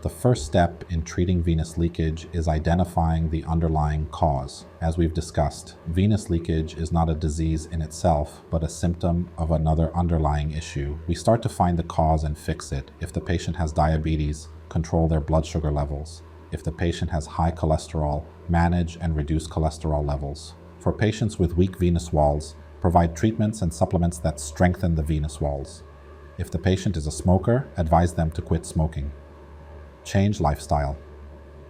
The first step in treating venous leakage is identifying the underlying cause. As we've discussed, venous leakage is not a disease in itself, but a symptom of another underlying issue. We start to find the cause and fix it. If the patient has diabetes, control their blood sugar levels. If the patient has high cholesterol, manage and reduce cholesterol levels. For patients with weak venous walls, provide treatments and supplements that strengthen the venous walls. If the patient is a smoker, advise them to quit smoking. Change lifestyle.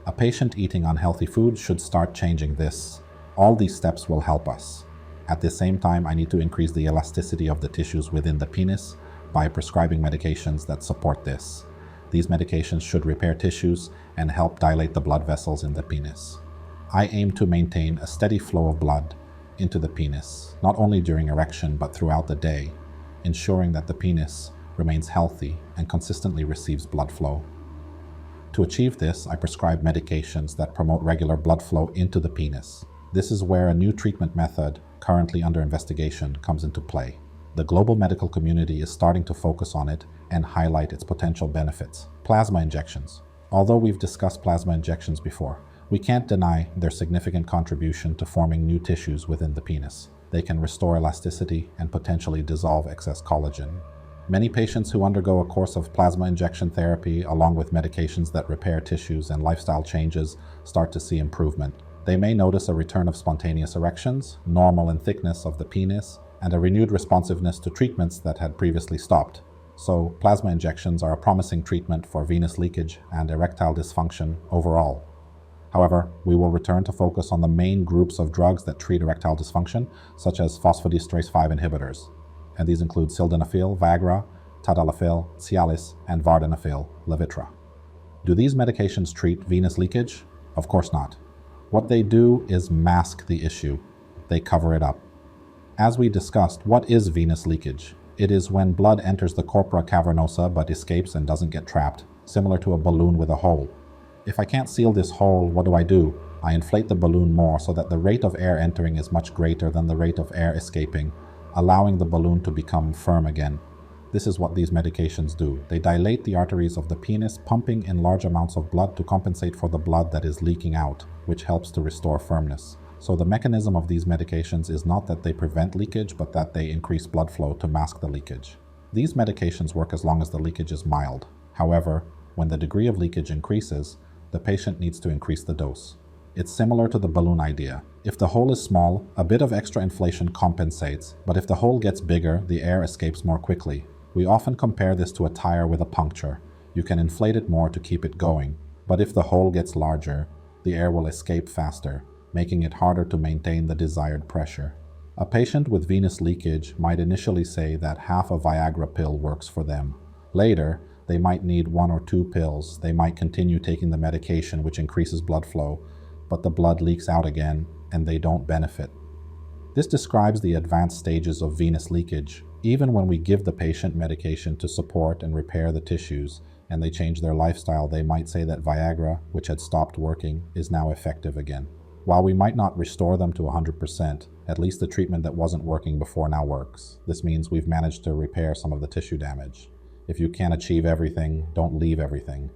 A patient eating unhealthy food should start changing this. All these steps will help us. At the same time, I need to increase the elasticity of the tissues within the penis by prescribing medications that support this. These medications should repair tissues and help dilate the blood vessels in the penis. I aim to maintain a steady flow of blood into the penis, not only during erection but throughout the day, ensuring that the penis remains healthy and consistently receives blood flow. To achieve this, I prescribe medications that promote regular blood flow into the penis. This is where a new treatment method, currently under investigation, comes into play. The global medical community is starting to focus on it and highlight its potential benefits. Plasma injections. Although we've discussed plasma injections before, we can't deny their significant contribution to forming new tissues within the penis. They can restore elasticity and potentially dissolve excess collagen. Many patients who undergo a course of plasma injection therapy, along with medications that repair tissues and lifestyle changes, start to see improvement. They may notice a return of spontaneous erections, normal in thickness of the penis, and a renewed responsiveness to treatments that had previously stopped. So, plasma injections are a promising treatment for venous leakage and erectile dysfunction overall. However, we will return to focus on the main groups of drugs that treat erectile dysfunction, such as phosphodiesterase 5 inhibitors. And these include sildenafil, Viagra, tadalafil, Cialis, and vardenafil, Levitra. Do these medications treat venous leakage? Of course not. What they do is mask the issue. They cover it up. As we discussed, what is venous leakage? It is when blood enters the corpora cavernosa but escapes and doesn't get trapped, similar to a balloon with a hole. If I can't seal this hole, what do? I inflate the balloon more so that the rate of air entering is much greater than the rate of air escaping, allowing the balloon to become firm again. This is what these medications do. They dilate the arteries of the penis, pumping in large amounts of blood to compensate for the blood that is leaking out, which helps to restore firmness. So the mechanism of these medications is not that they prevent leakage, but that they increase blood flow to mask the leakage. These medications work as long as the leakage is mild. However, when the degree of leakage increases, the patient needs to increase the dose. It's similar to the balloon idea. If the hole is small, a bit of extra inflation compensates, but if the hole gets bigger, the air escapes more quickly. We often compare this to a tire with a puncture. You can inflate it more to keep it going, but if the hole gets larger, the air will escape faster, making it harder to maintain the desired pressure. A patient with venous leakage might initially say that half a Viagra pill works for them. Later, they might need 1 or 2 pills. They might continue taking the medication, which increases blood flow, but the blood leaks out again and they don't benefit. This describes the advanced stages of venous leakage. Even when we give the patient medication to support and repair the tissues and they change their lifestyle, they might say that Viagra, which had stopped working, is now effective again. While we might not restore them to 100%, at least the treatment that wasn't working before now works. This means we've managed to repair some of the tissue damage. If you can't achieve everything, don't leave everything.